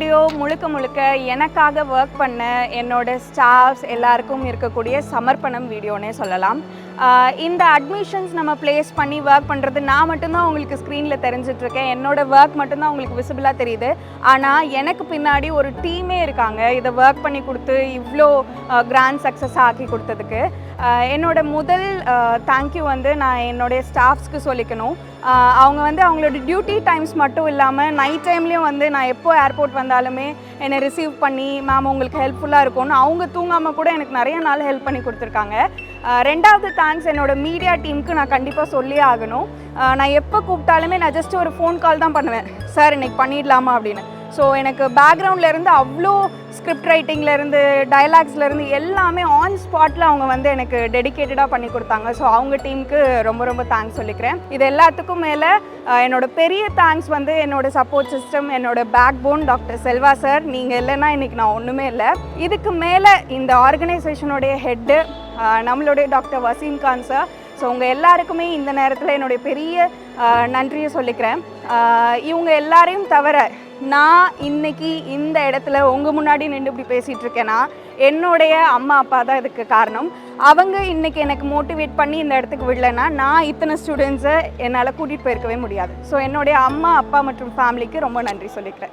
Video முழுக்க முழுக்க எனக்காக ஒர்க் பண்ண என்னோட ஸ்டாஃப்ஸ் எல்லாருக்கும் இருக்கக்கூடிய சமர்ப்பணம் வீடியோனே சொல்லலாம். இந்த அட்மிஷன்ஸ் நம்ம ப்ளேஸ் பண்ணி ஒர்க் பண்ணுறது நான் மட்டும்தான் உங்களுக்கு ஸ்க்ரீனில் தெரிஞ்சிட்ருக்கேன், என்னோட ஒர்க் மட்டும்தான் உங்களுக்கு விசிபிளாக தெரியுது. ஆனால் எனக்கு பின்னாடி ஒரு டீமே இருக்காங்க இதை ஒர்க் பண்ணி கொடுத்து இவ்வளோ கிராண்ட் சக்ஸஸ் ஆக்கி கொடுத்ததுக்கு. என்னோட முதல் தேங்க்யூ நான் என்னுடைய ஸ்டாஃப்ஸ்க்கு சொல்லிக்கணும். அவங்க அவங்களோட டியூட்டி டைம்ஸ் மட்டும் இல்லாமல் நைட் டைம்லேயும் நான் எப்போ ஏர்போர்ட் வந்தாலுமே என்னை ரிசீவ் பண்ணி மேம் உங்களுக்கு ஹெல்ப்ஃபுல்லாக இருக்கும்னு அவங்க தூங்காமல் கூட எனக்கு நிறைய நாள் ஹெல்ப் பண்ணி கொடுத்துருக்காங்க. ரெண்டாவது தேங்க்ஸ் என்னோட மீடியா டீமுக்கு நான் கண்டிப்பாக சொல்லியே ஆகணும். நான் எப்போ கூப்பிட்டாலுமே நான் ஜஸ்ட் ஒரு ஃபோன் கால் தான் பண்ணுவேன், சார் இன்றைக்கி பண்ணிடலாமா அப்படின்னு. ஸோ எனக்கு பேக்ரவுண்ட்லேருந்து அவ்வளோ ஸ்கிரிப்ட் ரைட்டிங்லேருந்து டைலாக்ஸ்லேருந்து எல்லாமே ஆன் ஸ்பாட்டில் அவங்க எனக்கு டெடிக்கேட்டடாக பண்ணி கொடுத்தாங்க. ஸோ அவங்க டீமுக்கு ரொம்ப ரொம்ப தேங்க்ஸ் சொல்லிக்கிறேன். இது எல்லாத்துக்கும் மேலே என்னோட பெரிய தேங்க்ஸ் என்னோட சப்போர்ட் சிஸ்டம், என்னோட backbone doctor Selva sir. நீங்கள் இல்லைன்னா இன்றைக்கி நான் ஒன்றுமே இல்லை. இதுக்கு மேலே இந்த ஆர்கனைசேஷனுடைய ஹெட்டு நம்மளுடைய doctor Waseem Khan sir. So உங்கள் எல்லாருக்குமே இந்த நேரத்தில் என்னுடைய பெரிய நன்றியை சொல்லிக்கிறேன். இவங்க எல்லாரையும் தவிர நான் இன்றைக்கி இந்த இடத்துல உங்கள் முன்னாடி நின்று இப்படி பேசிகிட்டு இருக்கேன்னா என்னுடைய அம்மா அப்பா தான் இதுக்கு காரணம். அவங்க இன்றைக்கி எனக்கு மோட்டிவேட் பண்ணி இந்த இடத்துக்கு விடலைன்னா நான் இத்தனை ஸ்டூடெண்ட்ஸை என்னால் கூட்டிகிட்டு போயிருக்கவே முடியாது. ஸோ என்னுடைய அம்மா அப்பா மற்றும் ஃபேமிலிக்கு ரொம்ப நன்றி சொல்லிக்கிறேன்.